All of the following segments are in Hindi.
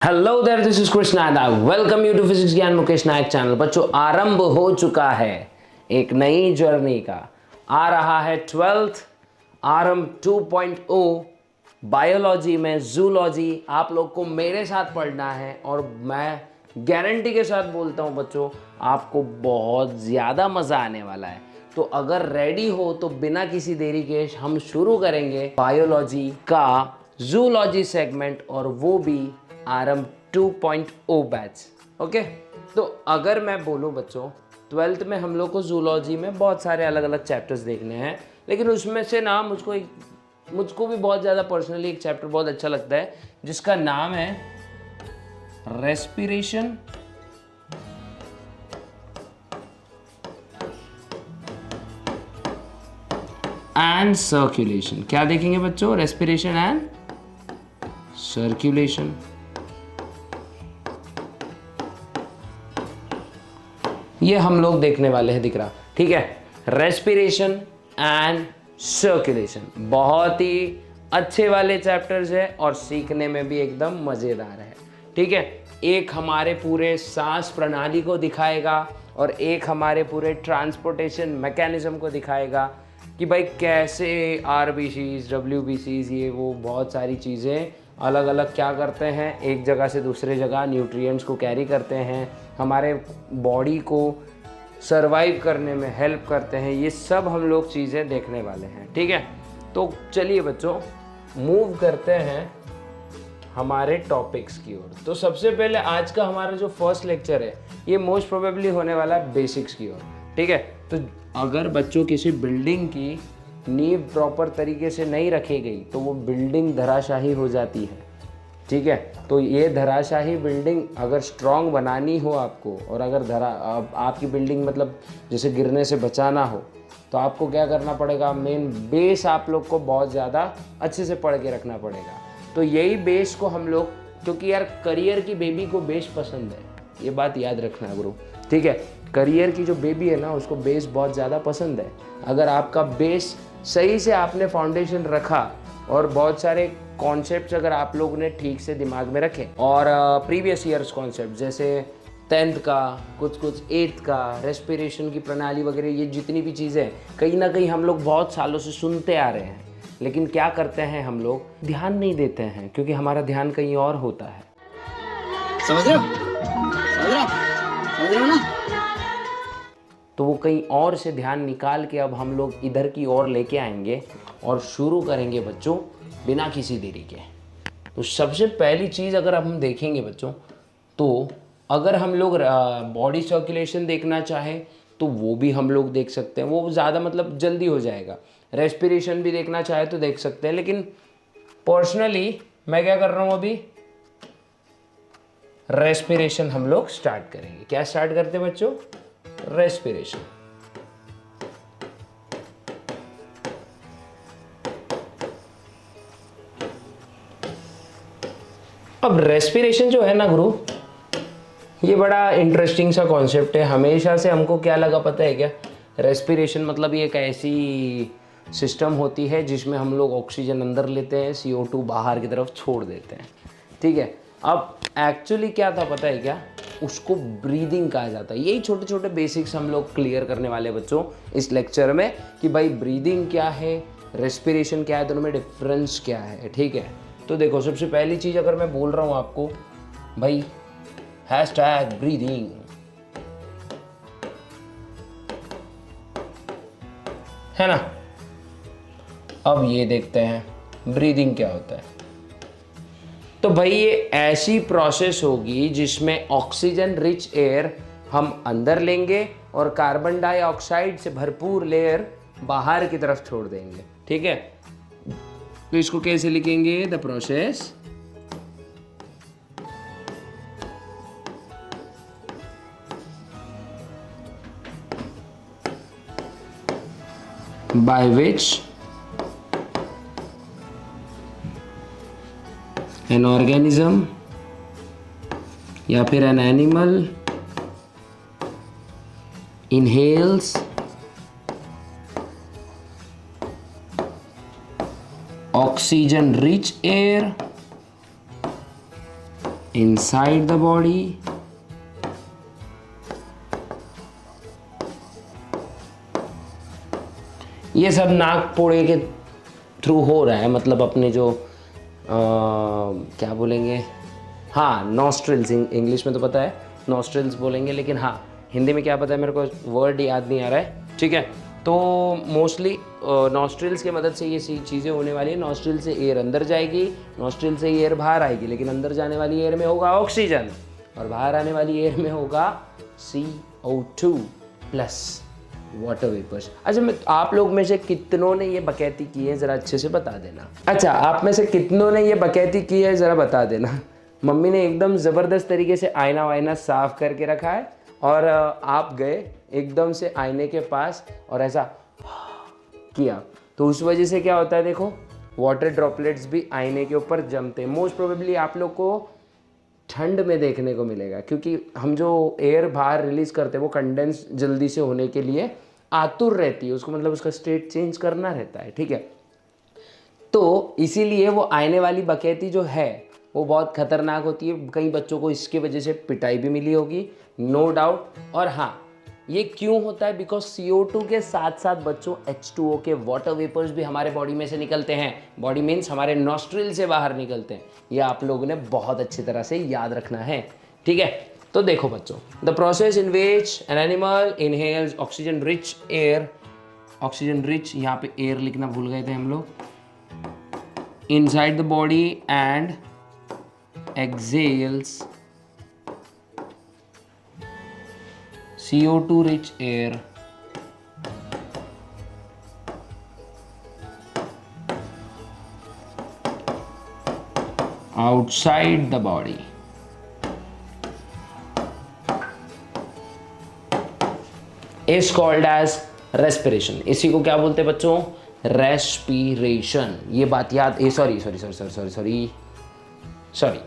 Hello there, this is Krishna and I welcome you to physics Gyan Mukesh Nayak channel. बच्चों, आरंभ हो चुका है एक नई जर्नी का। आ रहा है 12th आरंभ 2.0 बायोलॉजी में जूलॉजी। आप लोग को मेरे साथ पढ़ना है और मैं गारंटी के साथ बोलता हूँ बच्चों, आपको बहुत ज़्यादा मज़ा आने वाला है। तो अगर रेडी हो तो बिना किसी देरी के हम शुरू करेंगे बायोलॉजी का जूलॉजी सेगमेंट, और वो भी आरंभ 2.0 बैच। ओके, तो अगर मैं बोलूं बच्चों, 12th में हम लोग को जूलॉजी में बहुत सारे अलग अलग चैप्टर्स देखने हैं, लेकिन उसमें से ना मुझको भी बहुत ज़्यादा पर्सनली एक चैप्टर बहुत अच्छा लगता है जिसका नाम है रेस्पिरेशन एंड सर्कुलेशन। क्या देखेंगे बच्चों? Respiration and circulation. ये हम लोग देखने वाले हैं, दिख रहा? ठीक है, रेस्पिरेशन एंड सर्कुलेशन बहुत ही अच्छे वाले चैप्टर्स है और सीखने में भी एकदम मज़ेदार है। ठीक है, एक हमारे पूरे सांस प्रणाली को दिखाएगा और एक हमारे पूरे ट्रांसपोर्टेशन मैकेनिज्म को दिखाएगा कि भाई कैसे आरबीसीज, डब्ल्यूबीसीज, ये वो बहुत सारी चीज़ें अलग अलग क्या करते हैं, एक जगह से दूसरे जगह न्यूट्रिएंट्स को कैरी करते हैं, हमारे बॉडी को सरवाइव करने में हेल्प करते हैं। ये सब हम लोग चीज़ें देखने वाले हैं। ठीक है, तो चलिए बच्चों मूव करते हैं हमारे टॉपिक्स की ओर। तो सबसे पहले आज का हमारा जो फर्स्ट लेक्चर है ये मोस्ट प्रोबेबली होने वाला है बेसिक्स की ओर। ठीक है, तो अगर बच्चों किसी बिल्डिंग की नींव प्रॉपर तरीके से नहीं रखी गई तो वो बिल्डिंग धराशाही हो जाती है। ठीक है, तो ये धराशाही बिल्डिंग अगर स्ट्रॉन्ग बनानी हो आपको, और अगर आपकी बिल्डिंग मतलब जैसे गिरने से बचाना हो, तो आपको क्या करना पड़ेगा? मेन बेस आप लोग को बहुत ज़्यादा अच्छे से पढ़ के रखना पड़ेगा। तो यही बेस को हम लोग, क्योंकि यार करियर की बेबी को बेस पसंद है, ये बात याद रखना गुरु। ठीक है, करियर की जो बेबी है ना उसको बेस बहुत ज़्यादा पसंद है। अगर आपका बेस सही से आपने फाउंडेशन रखा और बहुत सारे कॉन्सेप्ट्स अगर आप लोगों ने ठीक से दिमाग में रखे, और प्रीवियस ईयर्स कॉन्सेप्ट जैसे 10th का, कुछ 8th का, रेस्पिरेशन की प्रणाली वगैरह, ये जितनी भी चीज़ें कहीं ना कहीं हम लोग बहुत सालों से सुनते आ रहे हैं, लेकिन क्या करते हैं हम लोग? ध्यान नहीं देते हैं, क्योंकि हमारा ध्यान कहीं और होता है। समझ रहे हो? समझ रहे हो ना? तो वो कहीं और से ध्यान निकाल के अब हम लोग इधर की ओर लेके आएंगे और शुरू करेंगे बच्चों बिना किसी देरी के। तो सबसे पहली चीज़ अगर हम देखेंगे बच्चों, तो अगर हम लोग बॉडी सर्कुलेशन देखना चाहें तो वो भी हम लोग देख सकते हैं, वो ज़्यादा मतलब जल्दी हो जाएगा। रेस्पिरेशन भी देखना चाहे तो देख सकते हैं, लेकिन पर्सनली मैं क्या कर रहा हूँ अभी, रेस्पिरेशन हम लोग स्टार्ट करेंगे। क्या स्टार्ट करते हैं बच्चों? रेस्पिरेशन। अब रेस्पिरेशन जो है ना गुरु, ये बड़ा इंटरेस्टिंग सा कॉन्सेप्ट है। हमेशा से हमको क्या लगा पता है क्या? रेस्पिरेशन मतलब ये एक ऐसी सिस्टम होती है जिसमें हम लोग ऑक्सीजन अंदर लेते हैं, CO2 बाहर की तरफ छोड़ देते हैं। ठीक है, अब एक्चुअली क्या था पता है क्या? उसको ब्रीदिंग कहा जाता है। यही छोटे छोटे बेसिक्स हम लोग क्लियर करने वाले बच्चों इस लेक्चर में, कि भाई ब्रीदिंग क्या है, रेस्पिरेशन क्या है, दोनों में डिफरेंस क्या है। ठीक है, तो देखो सबसे पहली चीज़ अगर मैं बोल रहा हूँ आपको, भाई हैशटैग ब्रीदिंग, है ना? अब ये देखते हैं ब्रीदिंग क्या होता है। तो भाई ये ऐसी प्रोसेस होगी जिसमें ऑक्सीजन रिच एयर हम अंदर लेंगे और कार्बन डाइऑक्साइड से भरपूर लेयर बाहर की तरफ छोड़ देंगे। ठीक है, तो इसको कैसे लिखेंगे? The process by which an organism या फिर an animal inhales oxygen rich air inside the body, ये सब नाक पोड़े के थ्रू हो रहा है, मतलब अपने जो क्या बोलेंगे, हाँ नॉस्ट्रिल्स, इंग्लिश में तो पता है नॉस्ट्रिल्स बोलेंगे, लेकिन हाँ हिंदी में क्या पता है मेरे को, वर्ड याद नहीं आ रहा है, ठीक है। तो मोस्टली नॉस्ट्रिल्स की मदद से ये चीज़ें होने वाली है। नॉस्ट्रिल से एयर अंदर जाएगी, नॉस्ट्रिल से एयर बाहर आएगी, लेकिन अंदर जाने वाली एयर में होगा ऑक्सीजन और बाहर आने वाली एयर में होगा CO2 प्लस वाटर वेपर्स। अच्छा, मैं आप लोग में से कितनों ने ये बकैती की है ज़रा अच्छे से बता देना। अच्छा, आप में से कितनों ने ये बकैती की है ज़रा बता देना। मम्मी ने एकदम ज़बरदस्त तरीके से आईना वाइना साफ करके रखा है और आप गए एकदम से आईने के पास और ऐसा किया, तो उस वजह से क्या होता है देखो, वाटर ड्रॉपलेट्स भी आईने के ऊपर जमते हैं। मोस्ट प्रोबेबली आप लोग को ठंड में देखने को मिलेगा, क्योंकि हम जो एयर बाहर रिलीज करते हैं वो कंडेंस जल्दी से होने के लिए आतुर रहती है, उसको मतलब उसका स्टेट चेंज करना रहता है, ठीक है। तो इसीलिए वो आने वाली बकैती जो है वो बहुत खतरनाक होती है। कई बच्चों को इसके वजह से पिटाई भी मिली होगी, नो डाउट। और हाँ, ये क्यों होता है, बिकॉज CO2 के साथ साथ बच्चों H2O के वाटर वेपर्स भी हमारे बॉडी में से निकलते हैं। बॉडी मीन्स हमारे नॉस्ट्रिल से बाहर निकलते हैं। ये आप लोगों ने बहुत अच्छी तरह से याद रखना है, ठीक है। तो देखो बच्चों, the process in which an animal inhales oxygen rich air, oxygen rich यहाँ पे एयर लिखना भूल गए थे हम लोग, inside the body and exhales CO2 rich air outside the body. Is called as respiration. इसी को क्या बोलते हैं बच्चों, रेस्पिरेशन। ये बात याद, sorry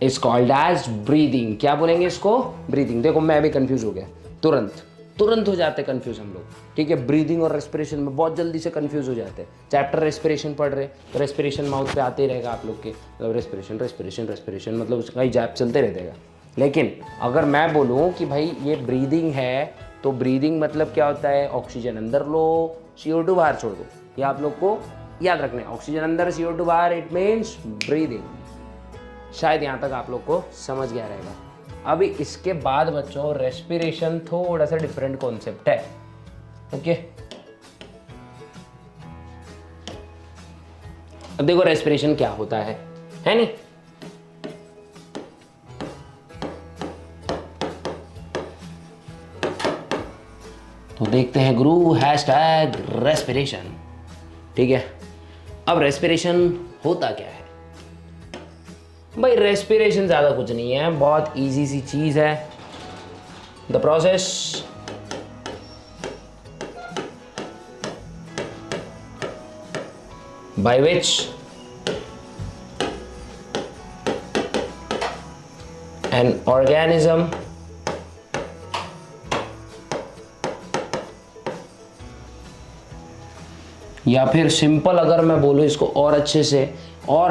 is called as breathing. क्या बोलेंगे इसको, ब्रीदिंग। देखो मैं भी कंफ्यूज हो गया, तुरंत हो जाते कंफ्यूज हम लोग, ठीक है। ब्रीदिंग और रेस्पिरेशन में बहुत जल्दी से कंफ्यूज हो जाते हैं। चैप्टर रेस्पिरेशन पढ़ रहे तो रेस्पिरेशन माउथ पे आते ही रहेगा आप लोग के, मतलब रेस्पिरेशन मतलब उसका ही जैप चलते रहेगा। लेकिन अगर मैं बोलूँ कि भाई ये ब्रीदिंग है, तो ब्रीदिंग मतलब क्या होता है, ऑक्सीजन अंदर लो, CO2 बाहर छोड़ दो। ये आप लोग को याद रखना है, ऑक्सीजन अंदर, CO2 बाहर, इट मीन्स ब्रीदिंग। शायद यहाँ तक आप लोग को समझ गया रहेगा। अभी इसके बाद बच्चों रेस्पिरेशन थोड़ा सा डिफरेंट कॉन्सेप्ट है, ओके। अब देखो रेस्पिरेशन क्या होता है नहीं। तो देखते हैं गुरु #रेस्पिरेशन, ठीक है। अब रेस्पिरेशन होता क्या है भाई, रेस्पिरेशन ज़्यादा कुछ नहीं है, बहुत इजी सी चीज़ है। The process by which an organism या फिर सिंपल अगर मैं बोलूँ इसको और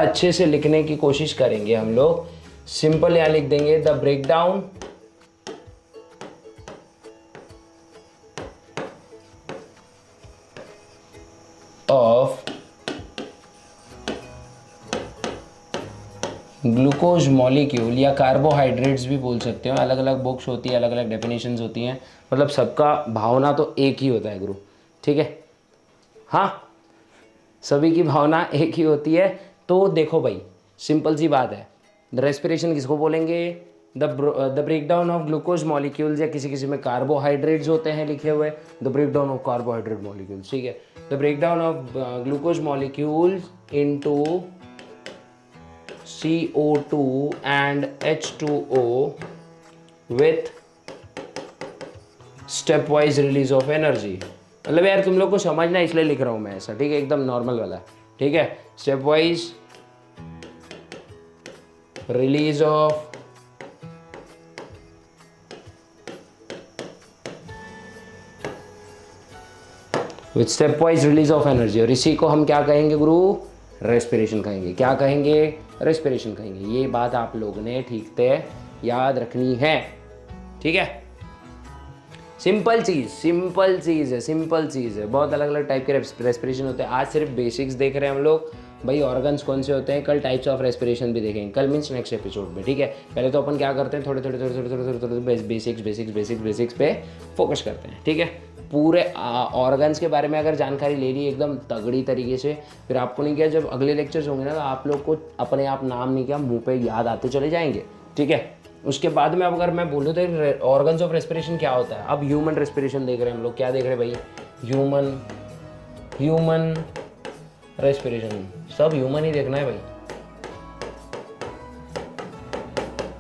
अच्छे से लिखने की कोशिश करेंगे हम लोग, सिंपल यहाँ लिख देंगे the breakdown of glucose molecule, या कार्बोहाइड्रेट्स भी बोल सकते हो, अलग अलग बुक्स होती है, अलग अलग डेफिनेशंस होती हैं, मतलब सबका भावना तो एक ही होता है गुरु, ठीक है। हाँ, सभी की भावना एक ही होती है। तो देखो भाई, सिंपल सी बात है, द रेस्पिरेशन किसको बोलेंगे, the breakdown of glucose molecules, या किसी में कार्बोहाइड्रेट्स होते हैं लिखे हुए, the breakdown of carbohydrate molecules, ठीक है। The breakdown of glucose molecules into CO2 and H2O with stepwise release of energy। मतलब यार तुम लोग को समझना इसलिए लिख रहा हूँ मैं ऐसा, ठीक है, एकदम नॉर्मल वाला, ठीक है। Stepwise release of with stepwise release of energy, और इसी को हम क्या कहेंगे गुरु, रेस्पिरेशन कहेंगे। क्या कहेंगे? रेस्पिरेशन कहेंगे। ये बात आप लोगों ने ठीक से याद रखनी है, ठीक है। सिंपल चीज़ है। बहुत अलग अलग टाइप के रेस्पिरेशन होते हैं। आज सिर्फ बेसिक्स देख रहे हैं हम लोग भाई, ऑर्गन्स कौन से होते हैं। कल टाइप्स ऑफ रेस्पिरेशन भी देखेंगे, कल मीन्स नेक्स्ट एपिसोड में, ठीक है। पहले तो अपन क्या करते हैं, थोड़े बेसिक्स पे फोकस करते हैं, ठीक है। पूरे ऑर्गन्स के बारे में अगर जानकारी ले ली एकदम तगड़ी तरीके से, फिर आपको नहीं क्या, जब अगले लेक्चर्स होंगे ना तो आप लोग को अपने आप नाम नहीं क्या मुंह पे याद आते चले जाएंगे, ठीक है। उसके बाद में अब अगर मैं बोलूँ तो ऑर्गन्स ऑफ रेस्पिरेशन क्या होता है। अब ह्यूमन रेस्पिरेशन देख रहे हैं हम लोग। क्या देख रहे हैं भाई? Human respiration. सब ह्यूमन ही देखना है भाई,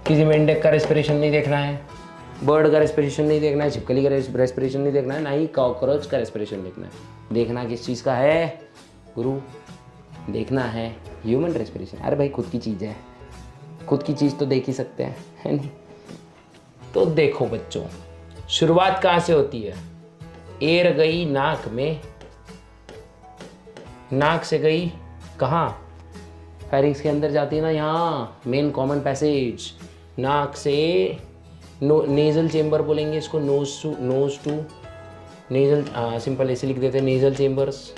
किसी मेंढक का रेस्पिरेशन नहीं देखना है, बर्ड का रेस्पिरेशन नहीं देखना है, छिपकली का रेस्पिरेशन नहीं देखना है, ना ही कॉकरोच का रेस्पिरेशन देखना है। देखना किस चीज़ का है गुरु? देखना है ह्यूमन रेस्पिरेशन। अरे भाई खुद की चीज़ है, खुद की चीज़ तो देख ही सकते हैं, है नहीं? तो देखो बच्चों, शुरुआत कहाँ से होती है? एयर गई नाक में, नाक से गई कहाँ? फेरिंग्स के अंदर जाती है ना, यहाँ मेन कॉमन पैसेज। नाक से नेजल चेम्बर बोलेंगे इसको, नोज टू नेजल, सिंपल ऐसे लिख देते हैं, नेजल चेम्बर्स,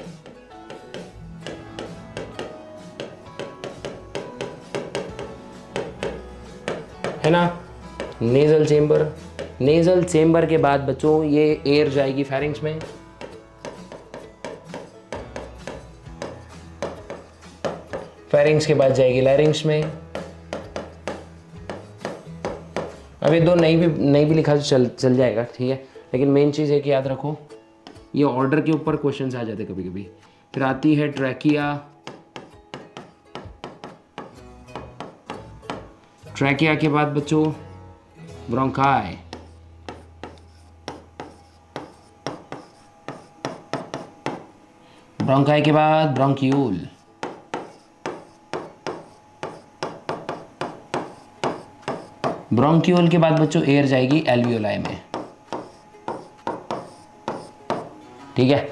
है ना। नेजल चेम्बर के बाद बच्चों ये एयर जाएगी फेरिंग्स में, फेरिंग्स के बाद जाएगी लैरिंग्स में। अब ये दो नहीं भी लिखा तो चल जाएगा, ठीक है। लेकिन मेन चीज़ है कि याद रखो, ये ऑर्डर के ऊपर क्वेश्चंस आ जाते कभी कभी। फिर आती है ट्रैकिया, ट्रैकिया के बाद बच्चों ब्रोंकाई, ब्रोंकाई के बाद ब्रोंक्यूल, ब्रोंक्यूल के बाद बच्चों एयर जाएगी एल्वियोलाई में, ठीक है।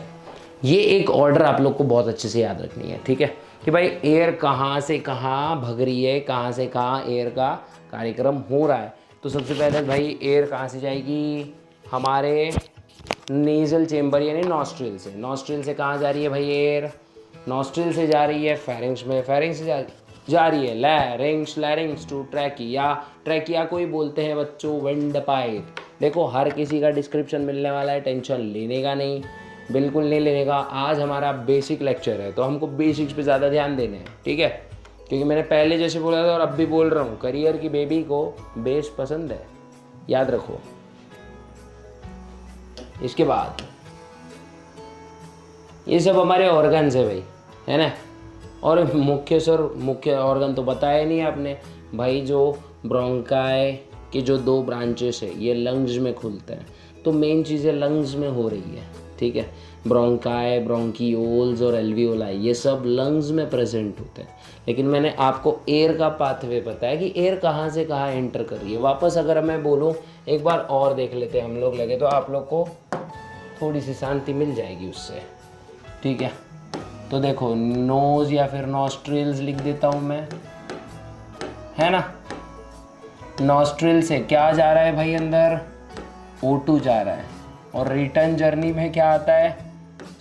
ये एक ऑर्डर आप लोग को बहुत अच्छे से याद रखनी है, ठीक है, कि भाई एयर कहाँ से कहाँ भग रही है, कहाँ से कहाँ एयर का कार्यक्रम हो रहा है। तो सबसे पहले भाई एयर कहाँ से जाएगी? हमारे नेजल चेम्बर यानी नॉस्ट्रिल से। नॉस्ट्रिल से कहाँ जा रही है भाई एयर? नॉस्ट्रिल से जा रही है फेरिंग्स में, फेरिंग्स से जा रही है लैरिंग्स टू ट्रैकिया। ट्रैकिया को ही बोलते हैं बच्चों विंड पाइप। देखो हर किसी का डिस्क्रिप्शन मिलने वाला है, टेंशन लेने का नहीं, बिल्कुल नहीं लेने का। आज हमारा बेसिक लेक्चर है तो हमको बेसिक्स पे ज़्यादा ध्यान देने हैं, ठीक है। क्योंकि मैंने पहले जैसे बोला था और अब भी बोल रहा हूँ, करियर की बेबी को बेस पसंद है, याद रखो। इसके बाद ये सब हमारे ऑर्गन्स है भाई, है ना। और मुख्य ऑर्गन तो बताया नहीं आपने भाई, जो ब्रोंकाई के जो 2 ब्रांचेस है ये लंग्स में खुलते हैं। तो मेन चीज़ें लंग्स में हो रही है, ठीक है। ब्रोंकाई, ब्रोंकियोल्स और एल्वियोलाई ये सब लंग्स में प्रेजेंट होते हैं। लेकिन मैंने आपको एयर का पाथवे बताया कि एयर कहाँ से कहाँ एंटर कर रही है। वापस अगर मैं बोलूँ एक बार और देख लेते हैं हम लोग, लगे तो आप लोग को थोड़ी सी शांति मिल जाएगी उससे, ठीक है। तो देखो नोज या फिर नॉस्ट्रिल्स लिख देता हूँ मैं, है ना। नॉस्ट्रिल से क्या जा रहा है भाई अंदर? O2 जा रहा है, और रिटर्न जर्नी में क्या आता है?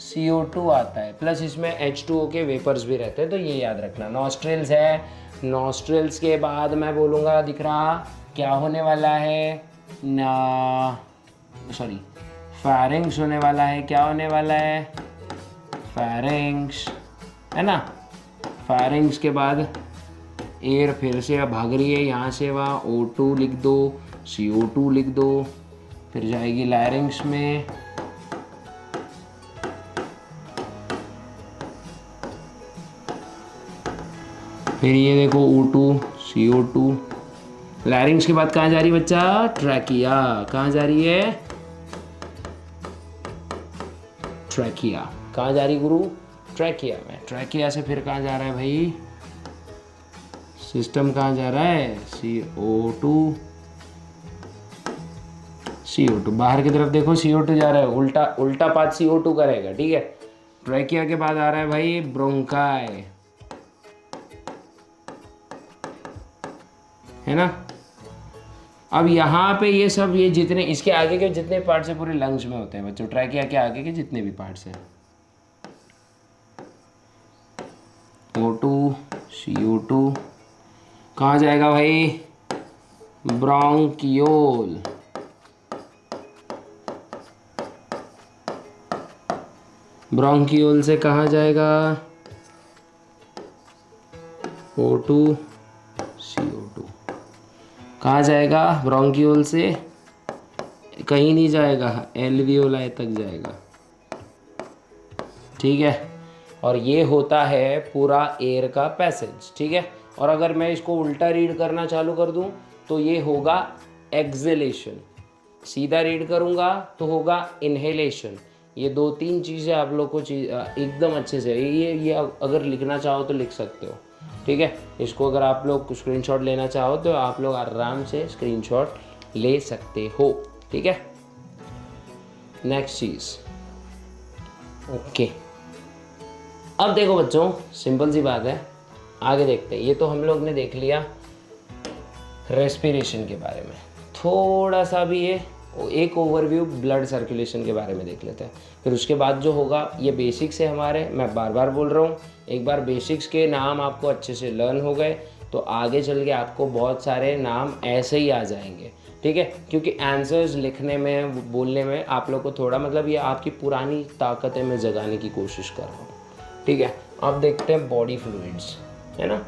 CO2 आता है, प्लस इसमें H2O के वेपर्स भी रहते हैं। तो ये याद रखना, नॉस्ट्रिल्स है। नॉस्ट्रिल्स के बाद मैं बोलूँगा, दिख रहा क्या होने वाला है? फेरिंग्स होने वाला है। क्या होने वाला है? फेरिंग्स, है ना। फेरिंग्स के बाद एयर फिर से अब भाग रही है यहाँ से वहाँ, O2 लिख दो, CO2 लिख दो, फिर जाएगी लैरिंग्स में, फिर ये देखो O2 CO2। लैरिंग्स के बाद कहाँ जा रही है बच्चा? ट्रैकिया। कहाँ जा रही है? ट्रैकिया। कहाँ जा रही गुरु? ट्रैकिया में। ट्रैकिया से फिर कहाँ जा रहा है भाई? सिस्टम कहाँ जा रहा है? CO2 बाहर की तरफ देखो, CO2 जा रहा है, उल्टा पाथ CO2 का रहेगा, ठीक है। ट्रैकिया के बाद आ रहा है भाई ब्रोंकाई। है ना। अब यहाँ पे ये सब, ये जितने इसके आगे के जितने पार्ट्स हैं पूरे लंग्स में होते हैं बच्चों, ट्रैकिया के आगे के जितने भी पार्ट्स हैं। O2 CO2 कहाँ जाएगा भाई, ब्रोंकियोल। ब्रोंकियोल से कहाँ जाएगा, O2 CO2 कहाँ जाएगा, ब्रोंकियोल से कहीं नहीं जाएगा, एल्वियोलाई तक जाएगा, ठीक है। और ये होता है पूरा एयर का पैसेज, ठीक है। और अगर मैं इसको उल्टा रीड करना चालू कर दूं तो ये होगा एक्सेलेशन, सीधा रीड करूंगा तो होगा इनहेलेशन। ये 2-3 चीज़ें आप लोग को एकदम अच्छे से ये अगर लिखना चाहो तो लिख सकते हो, ठीक है। इसको अगर आप लोग स्क्रीनशॉट लेना चाहो तो आप लोग आराम से स्क्रीनशॉट ले सकते हो, ठीक है। नेक्स्ट चीज़, ओके। अब देखो बच्चों, सिंपल सी बात है, आगे देखते हैं। ये तो हम लोग ने देख लिया रेस्पिरेशन के बारे में, थोड़ा सा भी ये एक ओवरव्यू ब्लड सर्कुलेशन के बारे में देख लेते हैं। फिर उसके बाद जो होगा, ये बेसिक्स है हमारे, मैं बार बार बोल रहा हूँ, एक बार बेसिक्स के नाम आपको अच्छे से लर्न हो गए तो आगे चल के आपको बहुत सारे नाम ऐसे ही आ जाएंगे, ठीक है। क्योंकि आंसर्स लिखने में, बोलने में आप लोग को थोड़ा मतलब ये आपकी पुरानी ताकतें मैं जगाने की कोशिश कर रहा हूँ, ठीक है। अब देखते हैं बॉडी फ्लूइड्स, है ना,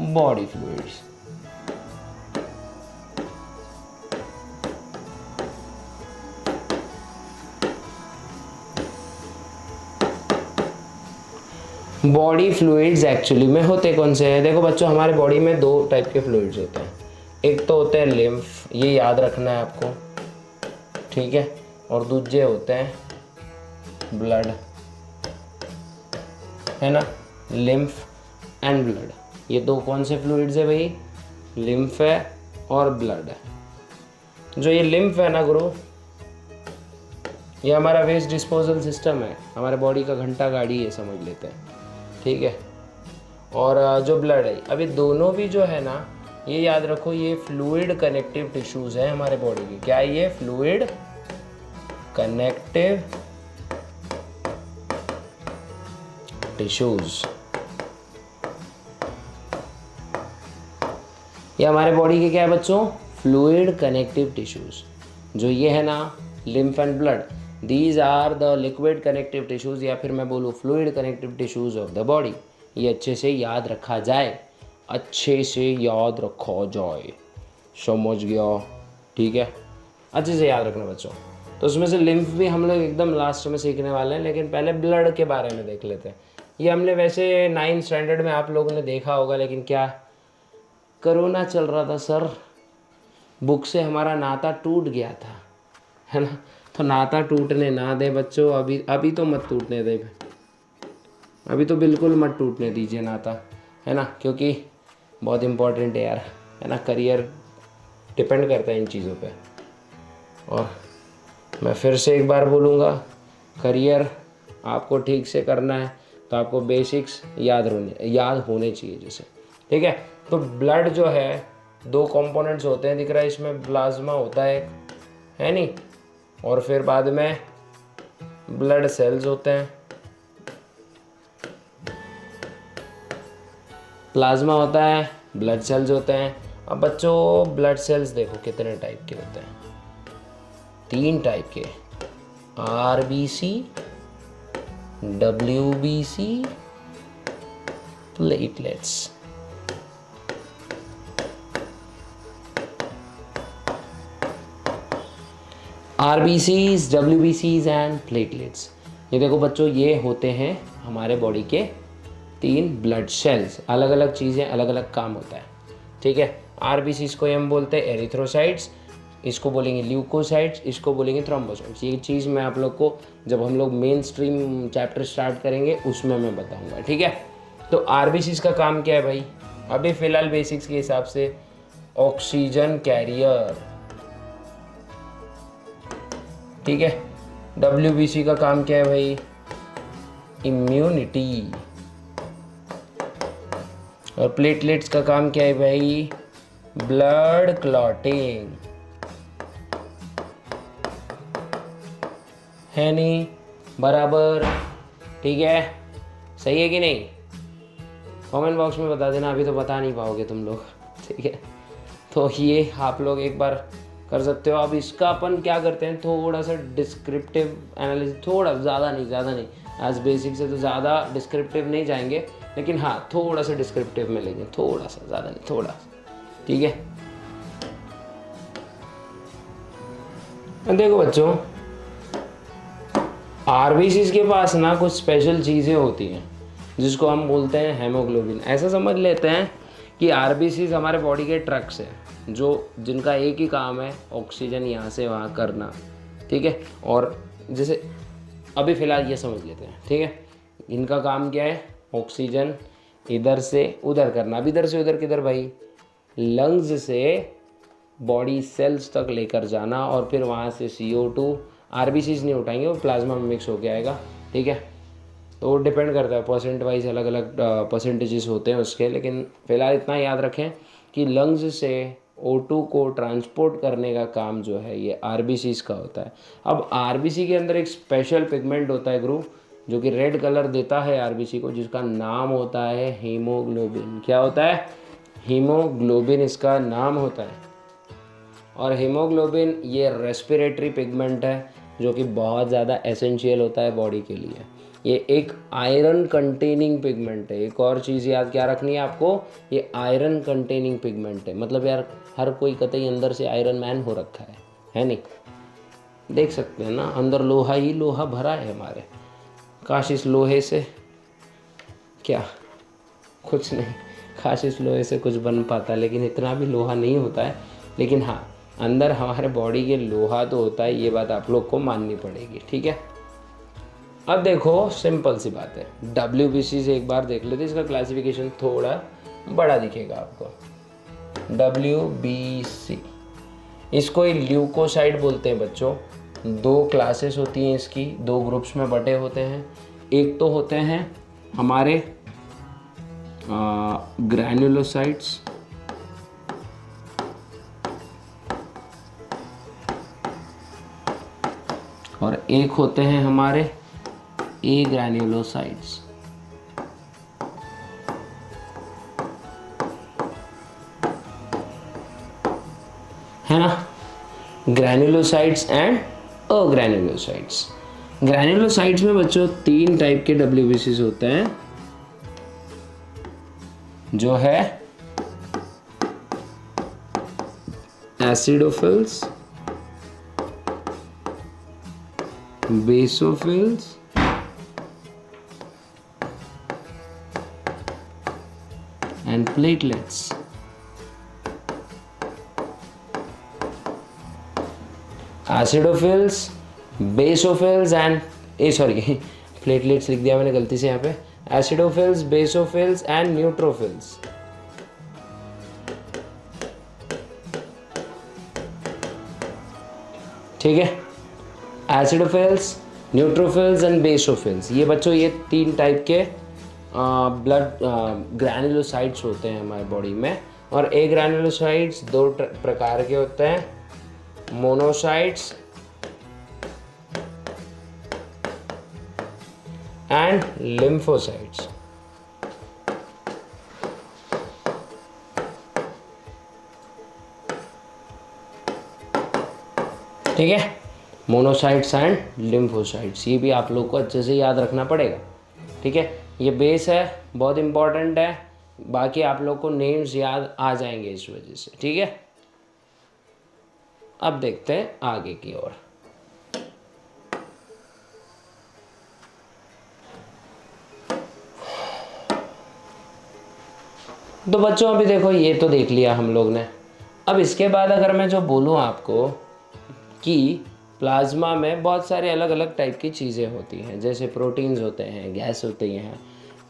body fluids. Body fluids actually में होते कौन से हैं, देखो बच्चों, हमारे बॉडी में 2 टाइप के फ्लूइड्स होते हैं। एक तो होते हैं लिम्फ, ये याद रखना है आपको, ठीक है। और दूसरे होते हैं ब्लड, है ना, लिम्फ एंड ब्लड। ये 2 कौन से फ्लूइड्स है भाई, लिम्फ है और ब्लड है। जो ये लिम्फ है ना गुरु, ये हमारा वेस्ट डिस्पोजल सिस्टम है, हमारे बॉडी का घंटा गाड़ी है, समझ लेते हैं, ठीक है। और जो ब्लड है, अभी दोनों भी जो है ना, ये याद रखो, ये फ्लूइड कनेक्टिव टिश्यूज है हमारे बॉडी की। क्या है ये, फ्लूइड कनेक्टिव टिश्यूज। ये हमारे बॉडी के क्या है बच्चों, फ्लूइड कनेक्टिव टिश्यूज। जो ये है ना, lymph and blood, these are the liquid connective tissues, या फिर मैं बोलूँ fluid connective tissues of the body. ये अच्छे से याद रखा जाए, अच्छे से याद रखा जाए, समझ गया, ठीक है। अच्छे से याद रखना बच्चों। तो उसमें से लिम्फ भी हम लोग एकदम लास्ट में सीखने वाले हैं, लेकिन पहले ब्लड के बारे में देख लेते हैं। ये हमने वैसे 9th स्टैंडर्ड में आप लोगों ने देखा होगा, लेकिन क्या, कोरोना चल रहा था सर, बुक से हमारा नाता टूट गया था, है ना। तो नाता टूटने ना दे बच्चों, अभी तो मत टूटने दे, अभी तो बिल्कुल मत टूटने दीजिए नाता, है ना, क्योंकि बहुत इम्पोर्टेंट है यार, है ना। करियर डिपेंड करता है इन चीज़ों पे। और मैं फिर से एक बार बोलूँगा, करियर आपको ठीक से करना है तो आपको बेसिक्स याद होने चाहिए जैसे, ठीक है। तो ब्लड जो है, 2 कंपोनेंट्स होते हैं, दिख रहा है इसमें, प्लाज्मा होता है, है नहीं, और फिर बाद में ब्लड सेल्स होते हैं। प्लाज्मा होता है, ब्लड सेल्स होते हैं। अब बच्चों, ब्लड सेल्स देखो कितने टाइप के होते हैं, 3 टाइप के, RBC, WBC, platelets. RBCs, WBCs and platelets. ये देखो बच्चों, ये होते हैं हमारे बॉडी के 3 ब्लड सेल्स। अलग अलग चीज़ें, अलग अलग काम होता है, ठीक है। RBCs को हम बोलते हैं एरिथ्रोसाइट्स, इसको बोलेंगे ल्यूकोसाइट्स, इसको बोलेंगे थ्रोम्बोसाइट्स। ये चीज़ मैं आप लोग को जब हम लोग मेन स्ट्रीम चैप्टर स्टार्ट करेंगे उसमें मैं बताऊंगा, ठीक है। तो RBCs का काम क्या है भाई, अभी फ़िलहाल बेसिक्स के हिसाब से ऑक्सीजन कैरियर, ठीक है। WBC का काम क्या है भाई, इम्यूनिटी। और प्लेटलेट्स का काम क्या है भाई, ब्लड क्लॉटिंग, है नहीं? बराबर, ठीक है, सही है कि नहीं? कमेंट बॉक्स में बता देना, अभी तो बता नहीं पाओगे तुम लोग, ठीक है। तो ये आप लोग एक बार कर सकते हो। अब इसका अपन क्या करते हैं, थोड़ा सा डिस्क्रिप्टिव एनालिसिस, थोड़ा, ज़्यादा नहीं, आज बेसिक से तो ज़्यादा डिस्क्रिप्टिव नहीं जाएंगे, लेकिन हाँ थोड़ा सा डिस्क्रिप्टिव में लेंगे, थोड़ा सा, ज़्यादा नहीं, थोड़ा सा, ठीक है। देखो बच्चों, आरबीसीज के पास ना कुछ स्पेशल चीज़ें होती हैं जिसको हम बोलते हैं हेमोग्लोबिन। ऐसा समझ लेते हैं कि आरबीसीज हमारे बॉडी के ट्रक्स हैं, जिनका एक ही काम है ऑक्सीजन यहाँ से वहाँ करना, ठीक है। और जैसे अभी फ़िलहाल ये समझ लेते हैं, ठीक है, इनका काम क्या है, ऑक्सीजन इधर से उधर करना। अब इधर से उधर किधर भाई, लंग्स से बॉडी सेल्स तक लेकर जाना, और फिर वहाँ से CO2 आरबीसीज नहीं उठाएंगे, वो प्लाज्मा में मिक्स होके आएगा, ठीक है। तो डिपेंड करता है, परसेंट वाइज अलग अलग परसेंटेजेस होते हैं उसके, लेकिन फ़िलहाल इतना याद रखें कि लंग्स से O2 को ट्रांसपोर्ट करने का काम जो है ये आरबीसीज का होता है। अब आरबीसी के अंदर एक स्पेशल पिगमेंट होता है ग्रुप, जो कि रेड कलर देता है आरबीसी को, जिसका नाम होता है हीमोग्लोबिन। क्या होता है? हीमोग्लोबिन इसका नाम होता है। और हीमोग्लोबिन ये रेस्पिरेटरी पिगमेंट है, जो कि बहुत ज़्यादा एसेंशियल होता है बॉडी के लिए। ये एक आयरन कंटेनिंग पिगमेंट है। एक और चीज़ याद क्या रखनी है आपको, ये आयरन कंटेनिंग पिगमेंट है। मतलब यार हर कोई कतई अंदर से आयरन मैन हो रखा है नहीं? देख सकते हैं ना, अंदर लोहा ही लोहा भरा है हमारे। काश इस लोहे से क्या, कुछ नहीं, काश इस लोहे से कुछ बन पाता, लेकिन इतना भी लोहा नहीं होता है। लेकिन हाँ, अंदर हमारे बॉडी के लोहा तो होता है, ये बात आप लोग को माननी पड़ेगी, ठीक है। अब देखो सिंपल सी बात है, WBC से एक बार देख लेते, इसका क्लासिफिकेशन थोड़ा बड़ा दिखेगा आपको। WBC, इसको ही ल्यूकोसाइड बोलते हैं बच्चों। 2 क्लासेस होती हैं इसकी, 2 ग्रुप्स में बटे होते हैं। एक तो होते हैं हमारे ग्रैन्युलोसाइट्स, और एक होते हैं हमारे ए ग्रैन्युलोसाइट्स, है ना। Granulocytes and अग्रैन्युलोसाइट्स। ग्रैन्युलोसाइट्स में बच्चों 3 टाइप के WBCs होते हैं, जो है acidophils, basophils and platelets. Acidophils, basophils and platelets लिख दिया मैंने गलती से यहाँ पे। Acidophils, basophils and neutrophils. ठीक है, एसिडोफिल्स, न्यूट्रोफिल्स एंड बेसोफिल्स, ये बच्चों ये 3 टाइप के ब्लड ग्रैन्युलोसाइट्स होते हैं हमारे बॉडी में। और ए ग्रैन्युलोसाइट्स 2 प्रकार के होते हैं, मोनोसाइट्स एंड लिम्फोसाइट्स। ठीक है, मोनोसाइट्स एंड लिम्फोसाइट्स, ये भी आप लोग को अच्छे से याद रखना पड़ेगा, ठीक है। ये बेस है, बहुत इंपॉर्टेंट है, बाकी आप लोग को नेम्स याद आ जाएंगे इस वजह से, ठीक है। अब देखते हैं आगे की ओर। तो बच्चों अभी देखो, ये तो देख लिया हम लोग ने। अब इसके बाद अगर मैं जो बोलूँ आपको कि प्लाज्मा में बहुत सारे अलग अलग टाइप की चीज़ें होती हैं, जैसे प्रोटीन्स होते हैं, गैस होते हैं,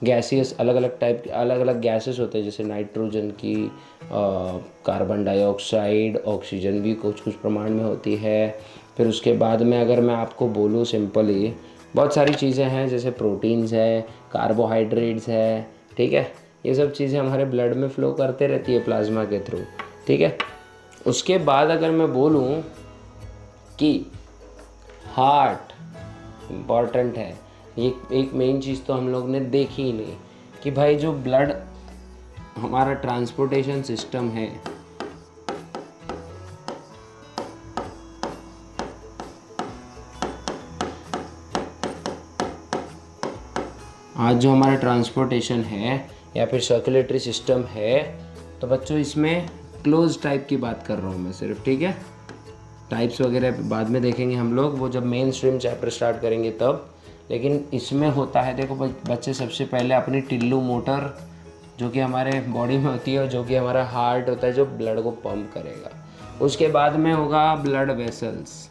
गैसियस अलग अलग टाइप के अलग अलग गैसेस होते हैं, जैसे नाइट्रोजन की, कार्बन डाइऑक्साइड, ऑक्सीजन भी कुछ कुछ प्रमाण में होती है। फिर उसके बाद में अगर मैं आपको बोलूँ सिंपली, बहुत सारी चीज़ें हैं, जैसे प्रोटीन्स है, कार्बोहाइड्रेट्स है, ठीक है। ये सब चीज़ें हमारे ब्लड में फ़्लो करते रहती है प्लाज्मा के थ्रू, ठीक है। उसके बाद अगर मैं बोलूँ कि हार्ट इम्पॉर्टेंट है, ये एक मेन चीज़ तो हम लोग ने देखी ही नहीं कि भाई जो ब्लड हमारा ट्रांसपोर्टेशन सिस्टम है, आज जो हमारा ट्रांसपोर्टेशन है या फिर सर्कुलेटरी सिस्टम है, तो बच्चों इसमें क्लोज टाइप की बात कर रहा हूँ मैं सिर्फ, ठीक है। टाइप्स वगैरह बाद में देखेंगे हम लोग, वो जब मेन स्ट्रीम चैप्टर स्टार्ट करेंगे तब। लेकिन इसमें होता है, देखो बच्चे, सबसे पहले अपनी टिल्लू मोटर जो कि हमारे बॉडी में होती है, और जो कि हमारा हार्ट होता है जो ब्लड को पंप करेगा। उसके बाद में होगा ब्लड वेसल्स।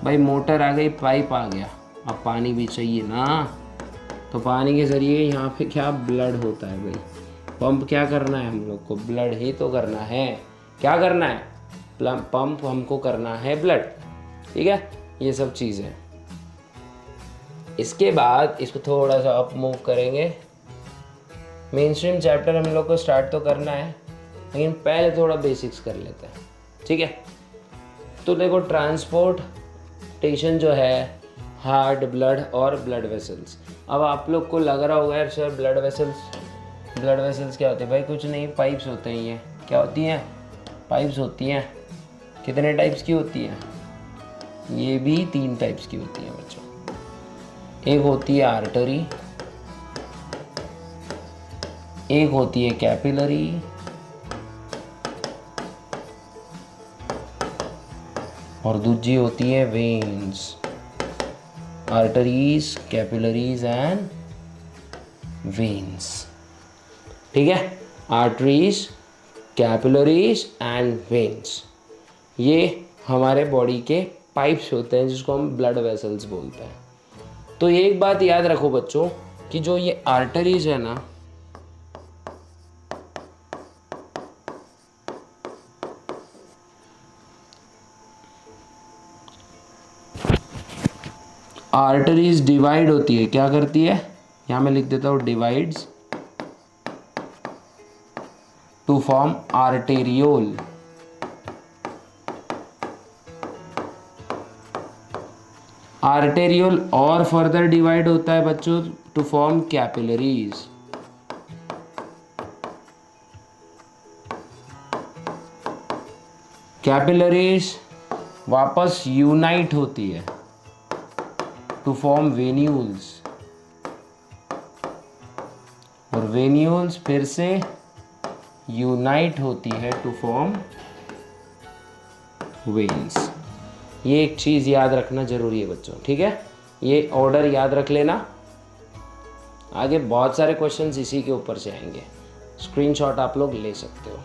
भाई मोटर आ गई, पाइप आ गया, अब पानी भी चाहिए ना, तो पानी के ज़रिए यहाँ पे क्या ब्लड होता है भाई। पंप क्या करना है हम लोग को, ब्लड ही तो करना है। क्या करना है, पंप हमको करना है ब्लड, ठीक है। ये सब चीज़ें, इसके बाद इसको थोड़ा सा अप मूव करेंगे। मेन स्ट्रीम चैप्टर हम लोग को स्टार्ट तो करना है, लेकिन पहले थोड़ा बेसिक्स कर लेते हैं, ठीक है। तो देखो ट्रांसपोर्टेशन जो है, हार्ट, ब्लड और ब्लड वेसल्स। अब आप लोग को लग रहा होगा यार सर ब्लड वेसल्स क्या होते हैं? भाई कुछ नहीं, पाइप्स होते हैं। ये क्या होती हैं? पाइप्स होती हैं। कितने टाइप्स की होती हैं? ये भी 3 टाइप्स की होती हैं बच्चों। एक होती है आर्टरी, एक होती है कैपिलरी, और दूसरी होती है veins. Arteries, capillaries and veins, ठीक है। आर्टरीज, कैपिलरीज एंड वेन्स, ये हमारे बॉडी के पाइप्स होते हैं जिसको हम ब्लड वेसल्स बोलते हैं। तो एक बात याद रखो बच्चों कि जो ये आर्टरीज है ना, आर्टरीज डिवाइड होती है, क्या करती है, यहां मैं लिख देता हूं, divides to form arteriole. Arteriole और फर्दर डिवाइड होता है बच्चों टू फॉर्म कैपिलरीज। कैपिलरीज वापस यूनाइट होती है टू फॉर्म वेन्यूल्स, और वेन्यूल्स फिर से यूनाइट होती है टू फॉर्म वेन्स। ये एक चीज़ याद रखना जरूरी है बच्चों, ठीक है। ये ऑर्डर याद रख लेना, आगे बहुत सारे क्वेश्चंस इसी के ऊपर से आएंगे। स्क्रीनशॉट आप लोग ले सकते हो,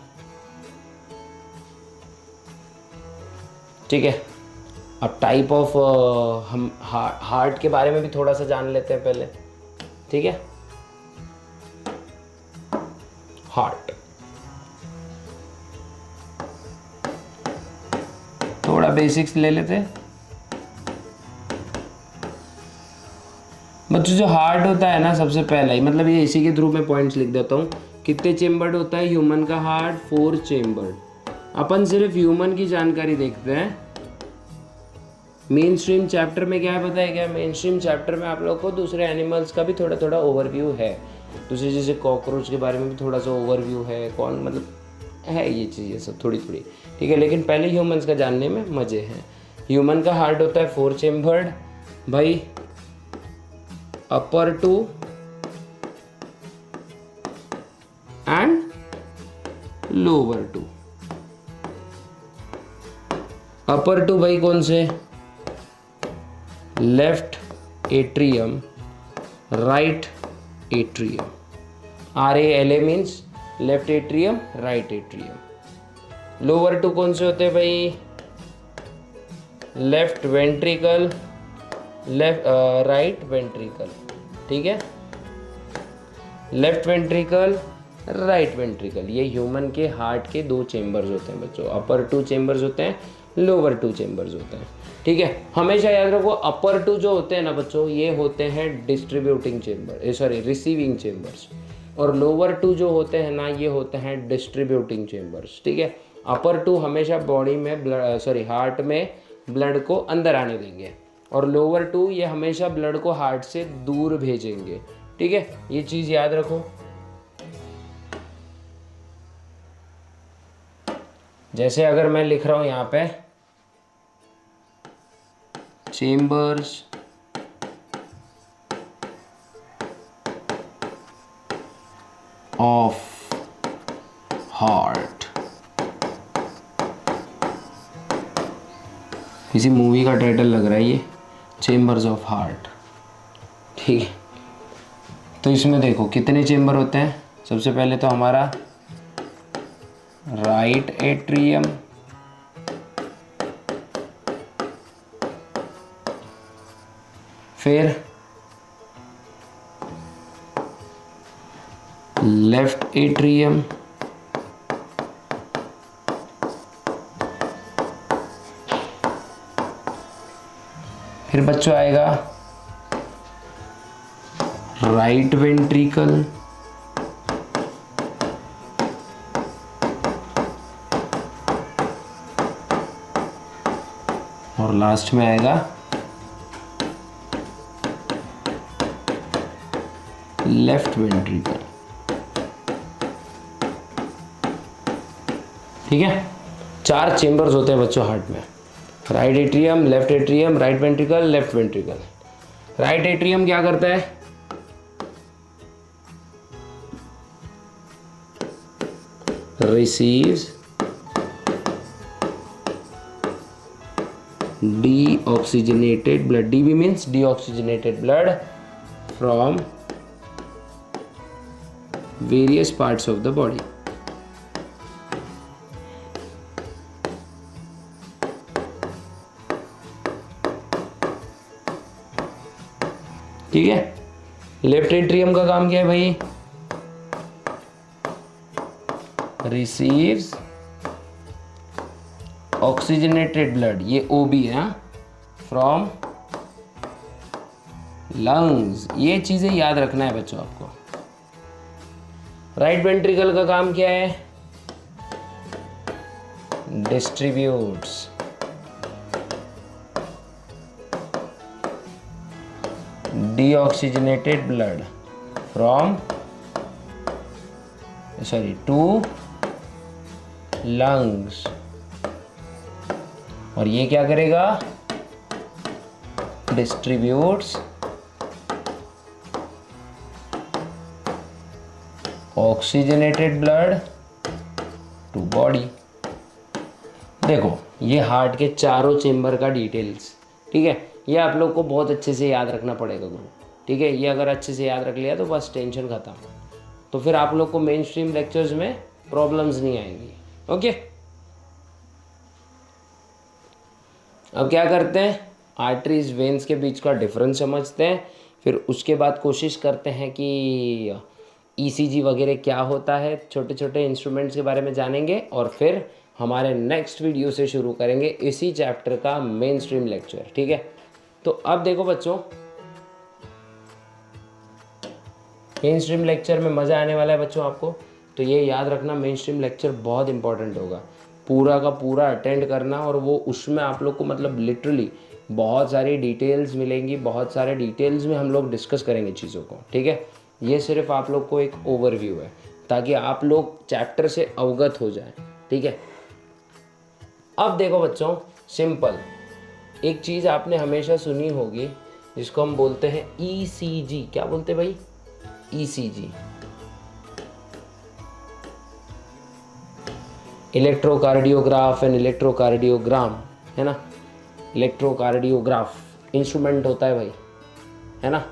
ठीक है। अब टाइप ऑफ हम हार्ट के बारे में भी थोड़ा सा जान लेते हैं पहले, ठीक है। हार्ट थोड़ा बेसिक्स ले लेते हैं बच्चों। जो हार्ट होता है ना, सबसे पहला ही, मतलब ये इसी के थ्रू में पॉइंट्स लिख देता हूँ। कितने चेम्बर्ड होता है ह्यूमन का हार्ट? 4 चेम्बर्ड। अपन सिर्फ ह्यूमन की जानकारी देखते हैं। मेन स्ट्रीम चैप्टर में क्या है पता है क्या? मेन स्ट्रीम चैप्टर में आप लोग को दूसरे एनिमल्स का भी थोड़ा थोड़ा ओवरव्यू है। दूसरे जैसे कॉकरोच के बारे में भी थोड़ा सा ओवरव्यू है, कौन मतलब है ये चीज़ें सब थोड़ी थोड़ी, ठीक है। लेकिन पहले ह्यूमंस का जानने में मज़े हैं। ह्यूमन का हार्ट होता है 4 चेम्बर्ड भाई, अपर 2 एंड लोअर 2। अपर 2 भाई कौन से? Left atrium, right atrium. RALA means left atrium, right atrium. Lower 2 कौन से होते हैं भाई? लेफ्ट वेंट्रिकल, राइट वेंट्रिकल, ठीक है। लेफ्ट वेंट्रिकल, राइट वेंट्रिकल, ये ह्यूमन के हार्ट के 2 चेम्बर्स होते हैं बच्चों। अपर 2 चेम्बर्स होते हैं, लोअर 2 चेम्बर्स होते हैं, ठीक है। हमेशा याद रखो अपर 2 जो होते हैं ना बच्चों, ये होते हैं distributing chamber, sorry receiving chambers. और लोअर 2 जो होते हैं ना, ये होते हैं डिस्ट्रीब्यूटिंग चेम्बर्स, ठीक है। अपर 2 हमेशा बॉडी में हार्ट में ब्लड को अंदर आने देंगे, और लोअर 2 ये हमेशा ब्लड को हार्ट से दूर भेजेंगे, ठीक है। ये चीज़ याद रखो। जैसे अगर मैं लिख रहा हूँ यहाँ पे चेम्बर्स ऑफ हार्ट, किसी मूवी का टाइटल लग रहा है ये, चेम्बर्स ऑफ हार्ट, ठीक है। तो इसमें देखो कितने चेम्बर होते हैं। सबसे पहले तो हमारा राइट एट्रियम, फिर लेफ्ट एट्रियम, फिर बच्चों आएगा राइट वेंट्रिकल, और लास्ट में आएगा लेफ्ट वेंट्रिकल, ठीक है। 4 चेम्बर्स होते हैं बच्चों हार्ट में, right atrium, left atrium, right ventricle, left ventricle. Right atrium क्या करता है, receives deoxygenated blood, DB means deoxygenated blood from various parts of the body, ठीक है। लेफ्ट एट्रियम का काम क्या है भाई, रिसीव्स ऑक्सीजनेटेड ब्लड, ये OB है, फ्रॉम लंग्स। ये चीजें याद रखना है बच्चों आपको। राइट वेंट्रिकल का काम क्या है, distributes deoxygenated blood from to lungs, और ये क्या करेगा, distributes oxygenated blood to body. देखो ये हार्ट के चारों चेम्बर का डिटेल्स, ठीक है। ये आप लोग को बहुत अच्छे से याद रखना पड़ेगा गुरु, ठीक है। ये अगर अच्छे से याद रख लिया तो बस टेंशन खत्म, तो फिर आप लोग को मेन स्ट्रीम लेक्चर्स में प्रॉब्लम्स नहीं आएंगी, ओके। अब क्या करते हैं, आर्टरीज वेन्स के बीच का डिफरेंस समझते हैं, फिर उसके बाद कोशिश करते हैं कि ECG वगैरह क्या होता है, छोटे छोटे इंस्ट्रूमेंट्स के बारे में जानेंगे, और फिर हमारे नेक्स्ट वीडियो से शुरू करेंगे इसी चैप्टर का मेन स्ट्रीम लेक्चर, ठीक है। तो अब देखो बच्चों, मेन स्ट्रीम लेक्चर में मज़ा आने वाला है बच्चों आपको, तो ये याद रखना मेन स्ट्रीम लेक्चर बहुत इंपॉर्टेंट होगा, पूरा का पूरा अटेंड करना, और वो उसमें आप लोग को मतलब लिटरली बहुत सारी डिटेल्स मिलेंगी, बहुत सारे डिटेल्स में हम लोग डिस्कस करेंगे चीज़ों को, ठीक है। ये सिर्फ आप लोग को एक ओवरव्यू है ताकि आप लोग चैप्टर से अवगत हो जाएं, ठीक है। अब देखो बच्चों, सिंपल एक चीज़ आपने हमेशा सुनी होगी जिसको हम बोलते हैं ECG। क्या बोलते हैं भाई, ECG, इलेक्ट्रोकार्डियोग्राफ एंड इलेक्ट्रोकार्डियोग्राम, है ना। इलेक्ट्रोकार्डियोग्राफ इंस्ट्रूमेंट होता है भाई, है ना।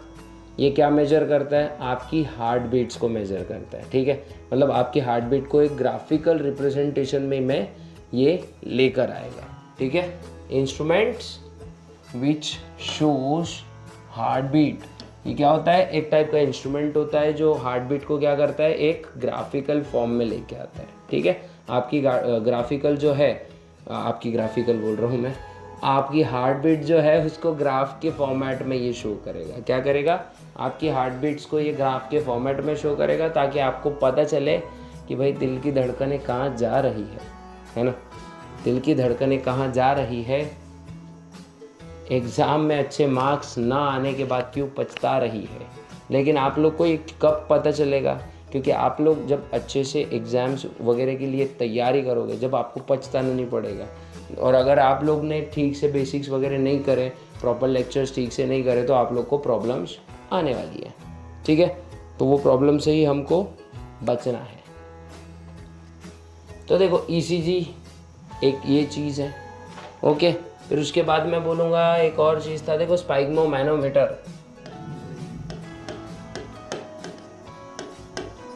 ये क्या मेजर करता है, आपकी हार्ट बीट्स को मेजर करता है, ठीक है। मतलब आपकी हार्ट बीट को एक ग्राफिकल रिप्रेजेंटेशन में ये लेकर आएगा, ठीक है। Instruments which shows heart beat, ये क्या होता है, एक टाइप का इंस्ट्रूमेंट होता है जो हार्ट बीट को क्या करता है, एक ग्राफिकल फॉर्म में लेके आता है, ठीक है। आपकी ग्राफिकल जो है, आपकी ग्राफिकल बोल रहा हूँ मैं, आपकी हार्ट बीट जो है उसको ग्राफ के फॉर्मेट में ये शो करेगा। क्या करेगा? आपकी हार्ट बीट्स को ये ग्राफ के फॉर्मेट में शो करेगा, ताकि आपको पता चले कि भाई दिल की धड़कनें कहाँ जा रही है ना? दिल की धड़कनें कहाँ जा रही है, एग्ज़ाम में अच्छे मार्क्स ना आने के बाद क्यों पछता रही है। लेकिन आप लोग को ये कब पता चलेगा? क्योंकि आप लोग जब अच्छे से एग्ज़ाम्स वगैरह के लिए तैयारी करोगे, जब आपको पछताना नहीं पड़ेगा। और अगर आप लोग ने ठीक से बेसिक्स वगैरह नहीं करे, प्रॉपर लेक्चर्स ठीक से नहीं करे, तो आप लोग को प्रॉब्लम्स आने वाली है। ठीक है, तो वो प्रॉब्लम से ही हमको बचना है। तो देखो ईसीजी एक ये चीज़ है। ओके, फिर उसके बाद मैं बोलूँगा एक और चीज़ था, देखो स्पाइग्मो मैनोमीटर।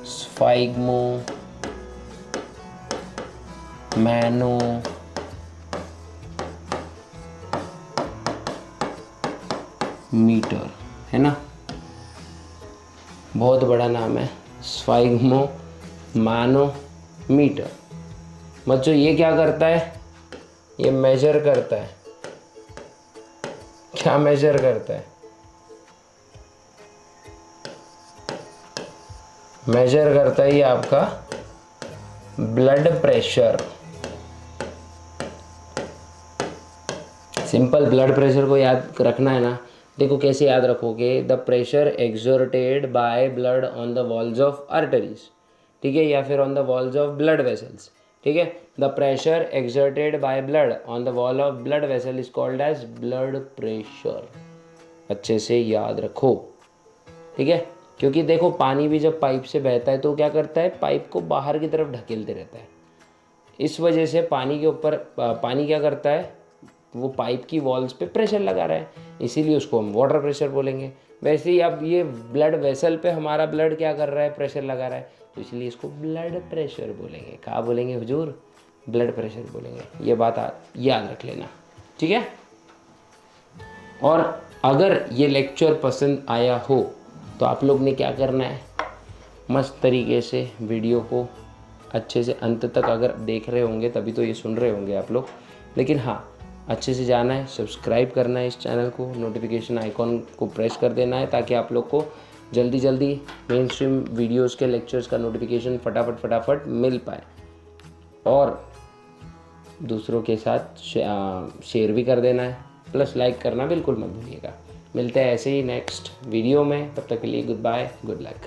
स्पाइग्मो मैनोमीटर है ना, बहुत बड़ा नाम है, स्पाइग्मो मैनोमीटर। बच्चों ये क्या करता है? ये मेजर करता है। क्या मेजर करता है? मेजर करता है ये आपका blood pressure. Simple blood pressure को याद रखना है ना। देखो कैसे याद रखोगे? The pressure exerted by blood on the walls of arteries, ठीक है, या फिर on the walls of blood vessels. ठीक है, the pressure exerted by blood on the wall of blood vessel is called as blood pressure. अच्छे से याद रखो, ठीक है। क्योंकि देखो पानी भी जब पाइप से बहता है तो क्या करता है? पाइप को बाहर की तरफ ढकेलते रहता है। इस वजह से पानी के ऊपर पानी क्या करता है? वो पाइप की वॉल्स पे प्रेशर लगा रहा है, इसीलिए उसको हम वाटर प्रेशर बोलेंगे। वैसे ही अब ये ब्लड वेसल पे हमारा ब्लड क्या कर रहा है? प्रेशर लगा रहा है, तो इसलिए इसको ब्लड प्रेशर बोलेंगे। क्या बोलेंगे हुजूर? ब्लड प्रेशर बोलेंगे। ये बात याद रख लेना, ठीक है। और अगर ये लेक्चर पसंद आया हो तो आप लोग ने क्या करना है? मस्त तरीके से वीडियो को अच्छे से अंत तक अगर देख रहे होंगे तभी तो ये सुन रहे होंगे आप लोग, लेकिन हाँ अच्छे से जाना है, सब्सक्राइब करना है इस चैनल को, नोटिफिकेशन आइकॉन को प्रेस कर देना है, ताकि आप लोग को जल्दी जल्दी मेन स्ट्रीम वीडियोज़ के लेक्चर्स का नोटिफिकेशन फटाफट मिल पाए। और दूसरों के साथ शेयर भी कर देना है, प्लस लाइक करना बिल्कुल मत भूलिएगा। मिलते हैं ऐसे ही नेक्स्ट वीडियो में, तब तक के लिए गुड बाय, गुड लक।